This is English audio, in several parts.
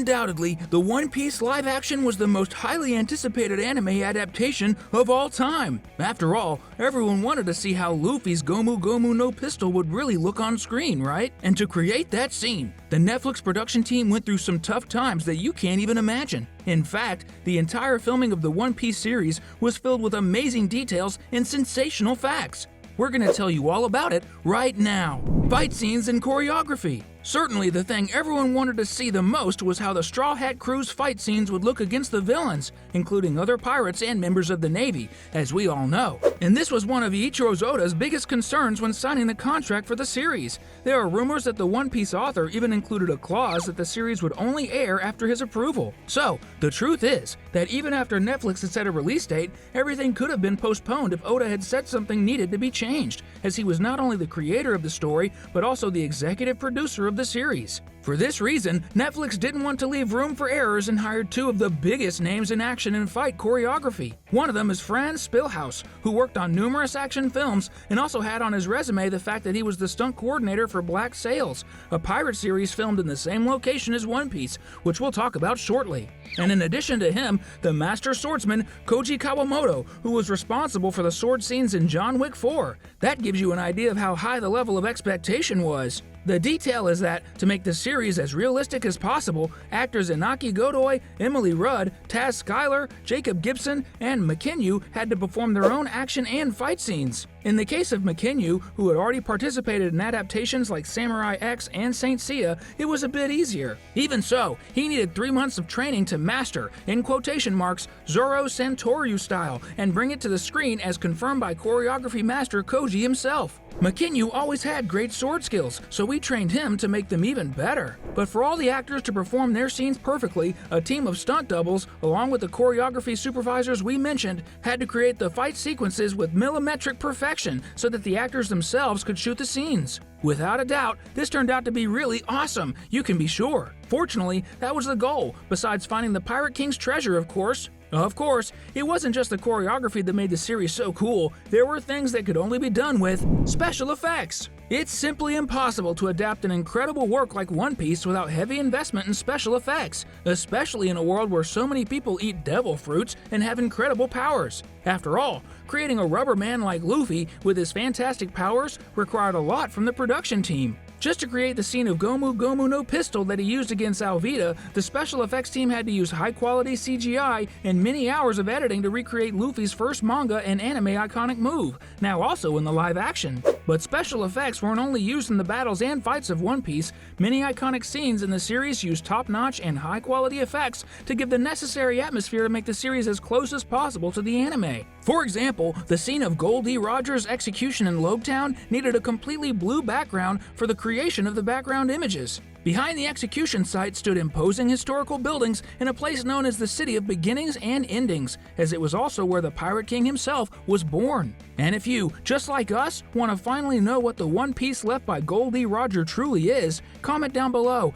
Undoubtedly, the One Piece live action was the most highly anticipated anime adaptation of all time. After all, everyone wanted to see how Luffy's Gomu Gomu no Pistol would really look on screen, right? And to create that scene, the Netflix production team went through some tough times that you can't even imagine. In fact, the entire filming of the One Piece series was filled with amazing details and sensational facts. We're going to tell you all about it right now. Fight scenes and choreography. Certainly the thing everyone wanted to see the most was how the Straw Hat Crew's fight scenes would look against the villains, including other pirates and members of the Navy, as we all know. And this was one of Eiichiro Oda's biggest concerns when signing the contract for the series. There are rumors that the One Piece author even included a clause that the series would only air after his approval. So, the truth is that even after Netflix had set a release date, everything could have been postponed if Oda had said something needed to be changed, as he was not only the creator of the story, but also the executive producer of the series. For this reason, Netflix didn't want to leave room for errors and hired two of the biggest names in action and fight choreography. One of them is Franz Spielhaus, who worked on numerous action films and also had on his resume the fact that he was the stunt coordinator for Black Sails, a pirate series filmed in the same location as One Piece, which we'll talk about shortly. And in addition to him, the master swordsman Koji Kawamoto, who was responsible for the sword scenes in John Wick 4. That gives you an idea of how high the level of expectation was. The detail is that, to make the series as realistic as possible, actors Inaki Godoy, Emily Rudd, Taz Schuyler, Jacob Gibson, and McKinyu had to perform their own action and fight scenes. In the case of McKinyu, who had already participated in adaptations like Samurai X and Saint Seiya, it was a bit easier. Even so, he needed 3 months of training to master, in quotation marks, Zoro Santoryu style, and bring it to the screen as confirmed by choreography master Koji himself. McKinyu always had great sword skills, so we trained him to make them even better. But for all the actors to perform their scenes perfectly, a team of stunt doubles, along with the choreography supervisors we mentioned, had to create the fight sequences with millimetric perfection so that the actors themselves could shoot the scenes. Without a doubt, this turned out to be really awesome, you can be sure. Fortunately, that was the goal, besides finding the Pirate King's treasure, of course. Of course, it wasn't just the choreography that made the series so cool, there were things that could only be done with special effects. It's simply impossible to adapt an incredible work like One Piece without heavy investment in special effects, especially in a world where so many people eat devil fruits and have incredible powers. After all, creating a rubber man like Luffy with his fantastic powers required a lot from the production team. Just to create the scene of Gomu Gomu no Pistol that he used against Alvida, the special effects team had to use high-quality CGI and many hours of editing to recreate Luffy's first manga and anime iconic move, now also in the live action. But special effects weren't only used in the battles and fights of One Piece, many iconic scenes in the series used top-notch and high-quality effects to give the necessary atmosphere to make the series as close as possible to the anime. For example, the scene of Gold D. Rogers' execution in Lobetown needed a completely blue background for the creation of the background images. Behind the execution site stood imposing historical buildings in a place known as the City of Beginnings and Endings, as it was also where the Pirate King himself was born. And if you, just like us, want to finally know what the One Piece left by Gold D. Roger truly is, comment down below,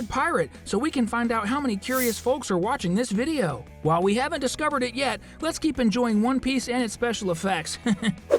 #pirate, so we can find out how many curious folks are watching this video. While we haven't discovered it yet, let's keep enjoying One Piece and its special effects.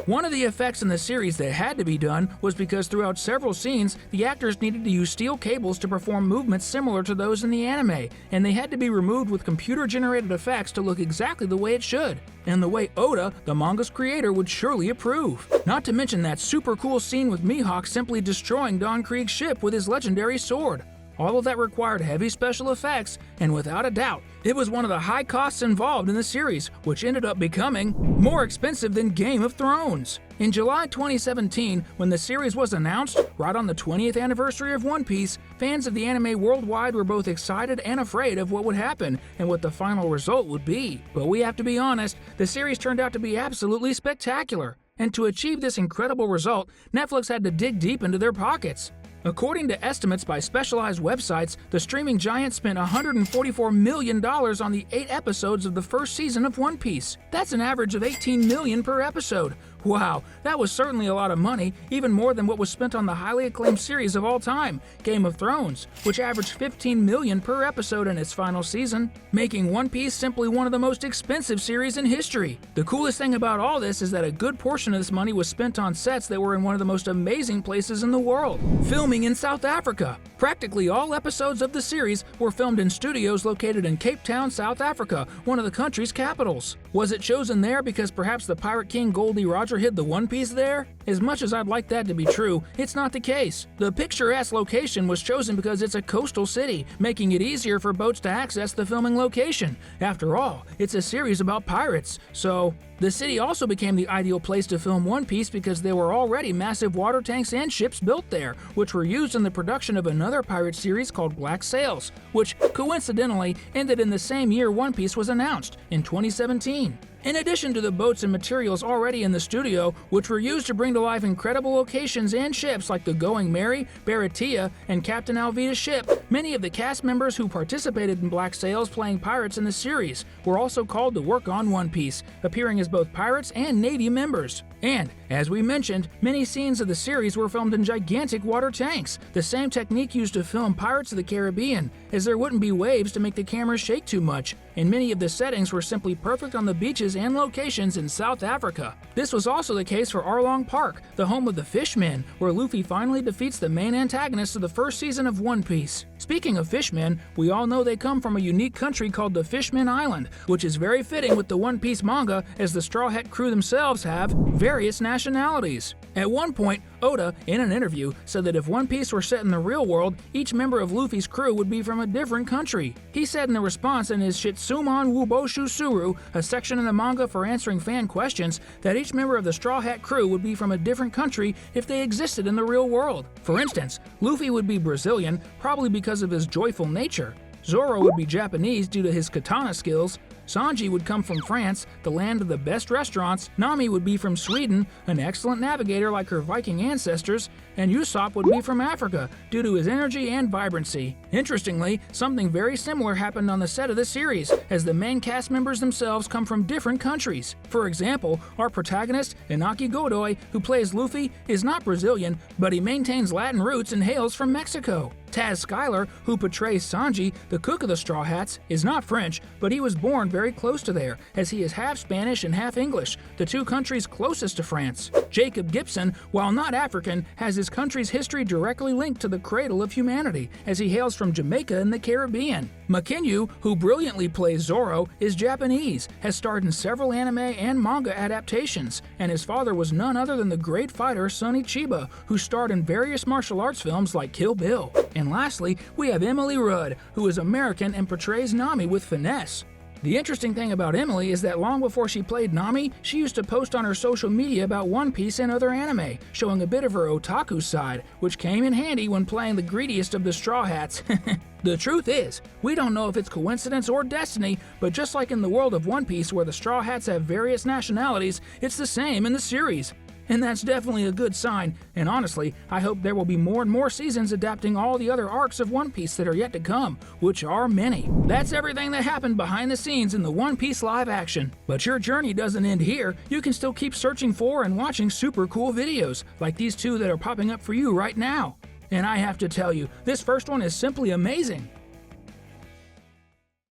One of the effects in the series that had to be done was because throughout several scenes, the actors needed to use steel cables to perform movements similar to those in the anime, and they had to be removed with computer-generated effects to look exactly the way it should, and the way Oda, the manga's creator, would surely approve. Not to mention that super cool scene with Mihawk simply destroying Don Krieg's ship with his legendary sword. All of that required heavy special effects, and without a doubt, it was one of the high costs involved in the series, which ended up becoming more expensive than Game of Thrones. In July 2017, when the series was announced, right on the 20th anniversary of One Piece, fans of the anime worldwide were both excited and afraid of what would happen and what the final result would be. But we have to be honest, the series turned out to be absolutely spectacular. And to achieve this incredible result, Netflix had to dig deep into their pockets. According to estimates by specialized websites, the streaming giant spent $144 million on the 8 episodes of the first season of One Piece. That's an average of $18 million per episode, Wow, that was certainly a lot of money, even more than what was spent on the highly acclaimed series of all time, Game of Thrones, which averaged $15 million per episode in its final season, making One Piece simply one of the most expensive series in history. The coolest thing about all this is that a good portion of this money was spent on sets that were in one of the most amazing places in the world, filming in South Africa. Practically all episodes of the series were filmed in studios located in Cape Town, South Africa, one of the country's capitals. Was it chosen there because perhaps the Pirate King Goldie Roger hid the One Piece there? As much as I'd like that to be true, it's not the case. The picturesque location was chosen because it's a coastal city, making it easier for boats to access the filming location. After all, it's a series about pirates, so the city also became the ideal place to film One Piece because there were already massive water tanks and ships built there, which were used in the production of another pirate series called Black Sails, which coincidentally ended in the same year One Piece was announced, in 2017. In addition to the boats and materials already in the studio, which were used to bring to life incredible locations and ships like the Going Merry, Baratia, and Captain Alvida's ship, many of the cast members who participated in Black Sails playing pirates in the series were also called to work on One Piece, appearing as both pirates and Navy members. And, as we mentioned, many scenes of the series were filmed in gigantic water tanks, the same technique used to film Pirates of the Caribbean, as there wouldn't be waves to make the camera shake too much, and many of the settings were simply perfect on the beaches and locations in South Africa. This was also the case for Arlong Park, the home of the Fishmen, where Luffy finally defeats the main antagonist of the first season of One Piece. Speaking of Fishmen, we all know they come from a unique country called the Fishman Island, which is very fitting with the One Piece manga as the Straw Hat crew themselves have various nationalities. At one point, Oda, in an interview, said that if One Piece were set in the real world, each member of Luffy's crew would be from a different country. He said in a response in his Shitsuman Wuboshu Suru, a section in the manga for answering fan questions, that each member of the Straw Hat crew would be from a different country if they existed in the real world. For instance, Luffy would be Brazilian, probably because of his joyful nature. Zoro would be Japanese due to his katana skills. Sanji would come from France, the land of the best restaurants. Nami would be from Sweden, an excellent navigator like her Viking ancestors. And Usopp would be from Africa, due to his energy and vibrancy. Interestingly, something very similar happened on the set of the series, as the main cast members themselves come from different countries. For example, our protagonist, Inaki Godoy, who plays Luffy, is not Brazilian, but he maintains Latin roots and hails from Mexico. Taz Skylar, who portrays Sanji, the cook of the Straw Hats, is not French, but he was born very close to there, as he is half Spanish and half English, the two countries closest to France. Jacob Gibson, while not African, has his country's history directly linked to the cradle of humanity, as he hails from Jamaica in the Caribbean. Makinyu, who brilliantly plays Zoro, is Japanese, has starred in several anime and manga adaptations, and his father was none other than the great fighter Sonny Chiba, who starred in various martial arts films like Kill Bill. And lastly, we have Emily Rudd, who is American and portrays Nami with finesse. The interesting thing about Emily is that long before she played Nami, she used to post on her social media about One Piece and other anime, showing a bit of her otaku side, which came in handy when playing the greediest of the Straw Hats. The truth is, we don't know if it's coincidence or destiny, but just like in the world of One Piece where the Straw Hats have various nationalities, it's the same in the series. And that's definitely a good sign, and honestly, I hope there will be more and more seasons adapting all the other arcs of One Piece that are yet to come, which are many. That's everything that happened behind the scenes in the One Piece live action. But your journey doesn't end here. You can still keep searching for and watching super cool videos, like these two that are popping up for you right now. And I have to tell you, this first one is simply amazing.